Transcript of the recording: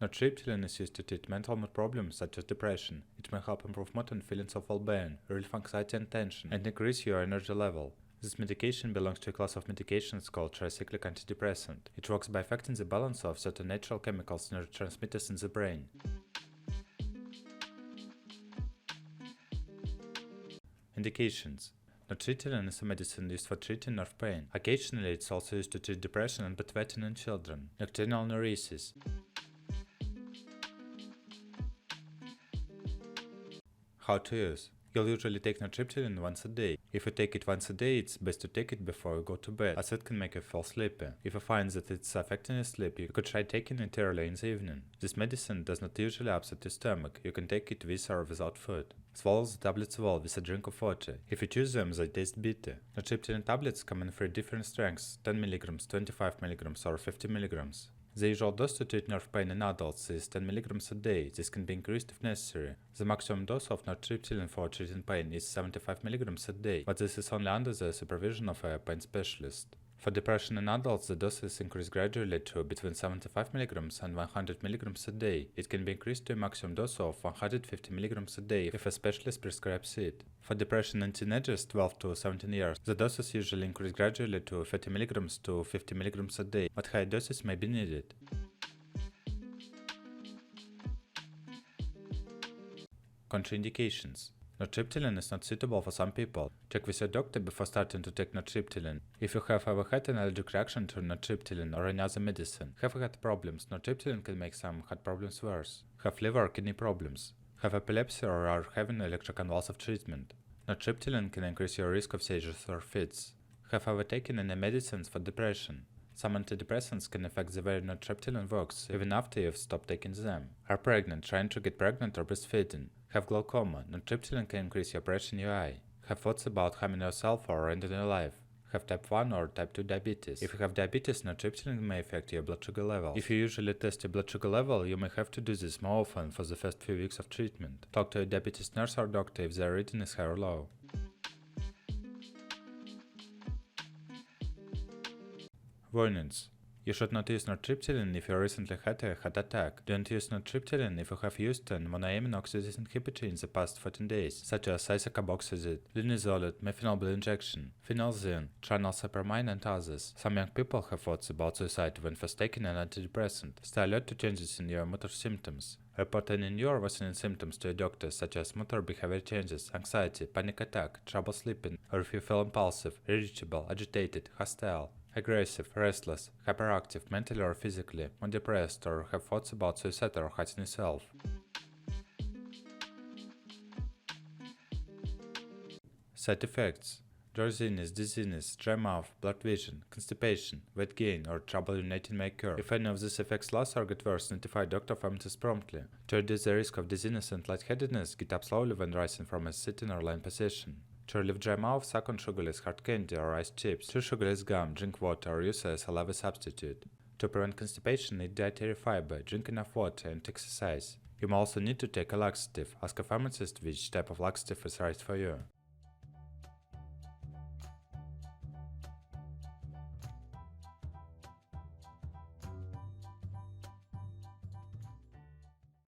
Nortriptyline is used to treat mental mood problems such as depression. It may help improve mood and feelings of well-being, relieve anxiety and tension, and increase your energy level. This medication belongs to a class of medications called tricyclic antidepressant. It works by affecting the balance of certain natural chemicals and neurotransmitters in the brain. Indications. Nortriptyline is a medicine used for treating nerve pain. Occasionally, it's also used to treat depression and bedwetting in children. Nocturnal neurisis. How to use. You'll usually take nortriptyline once a day. If you take it once a day, it's best to take it before you go to bed, as it can make you feel sleepy. If you find that it's affecting your sleep, you could try taking it early in the evening. This medicine does not usually upset your stomach. You can take it with or without food. Swallow the tablets well with a drink of water. If you choose them, they taste bitter. Nortriptyline tablets come in 3 different strengths: 10 mg, 25 mg, or 50 mg. The usual dose to treat nerve pain in adults is 10 mg a day. This can be increased if necessary. The maximum dose of nortriptyline for treating pain is 75 mg a day, but this is only under the supervision of a pain specialist. For depression in adults, the dose is increased gradually to between 75 mg and 100 mg a day. It can be increased to a maximum dose of 150 mg a day if a specialist prescribes it. For depression in teenagers 12 to 17 years, the dose is usually increased gradually to 30 mg to 50 mg a day, but higher doses may be needed. Contraindications. Nortriptyline is not suitable for some people. Check with your doctor before starting to take nortriptyline. If you have ever had an allergic reaction to nortriptyline or any other medicine, have heart problems, nortriptyline can make some heart problems worse. Have liver or kidney problems. Have epilepsy or are having electroconvulsive treatment. Nortriptyline can increase your risk of seizures or fits. Have ever taken any medicines for depression. Some antidepressants can affect the way nortriptyline works, even after you've stopped taking them. Are pregnant, trying to get pregnant or breastfeeding. Have glaucoma, nortriptyline can increase your pressure in your eye. Have thoughts about harming yourself or ending your life. Have type 1 or type 2 diabetes. If you have diabetes, nortriptyline may affect your blood sugar level. If you usually test your blood sugar level, you may have to do this more often for the first few weeks of treatment. Talk to a diabetes nurse or doctor if their reading is high or low. Warnings. You should not use nortriptyline if you recently had a heart attack. Don't use nortriptyline if you have used an monoamine oxidase inhibitor in the past 14 days, such as isacarboxazid, linezolid, methylphenol injection, phenelzine, tranylcypromine, and others. Some young people have thoughts about suicide when first taking an antidepressant. Stay alert to changes in your motor symptoms. Report any new or worsening symptoms to a doctor, such as motor behavior changes, anxiety, panic attack, trouble sleeping, or if you feel impulsive, irritable, agitated, hostile, aggressive, restless, hyperactive, mentally or physically, or depressed, or have thoughts about suicide or hurting yourself. Side effects. Drowsiness, dizziness, dry mouth, blurred vision, constipation, weight gain, or trouble urinating may occur. If any of these effects last or get worse, notify doctor pharmacist promptly. To reduce the risk of dizziness and lightheadedness, get up slowly when rising from a sitting or lying position. To relieve dry mouth, suck on sugarless hard candy or ice chips, chew sugarless gum, drink water, or use a saliva substitute. To prevent constipation, eat dietary fiber, drink enough water, and exercise. You may also need to take a laxative. Ask a pharmacist which type of laxative is right for you.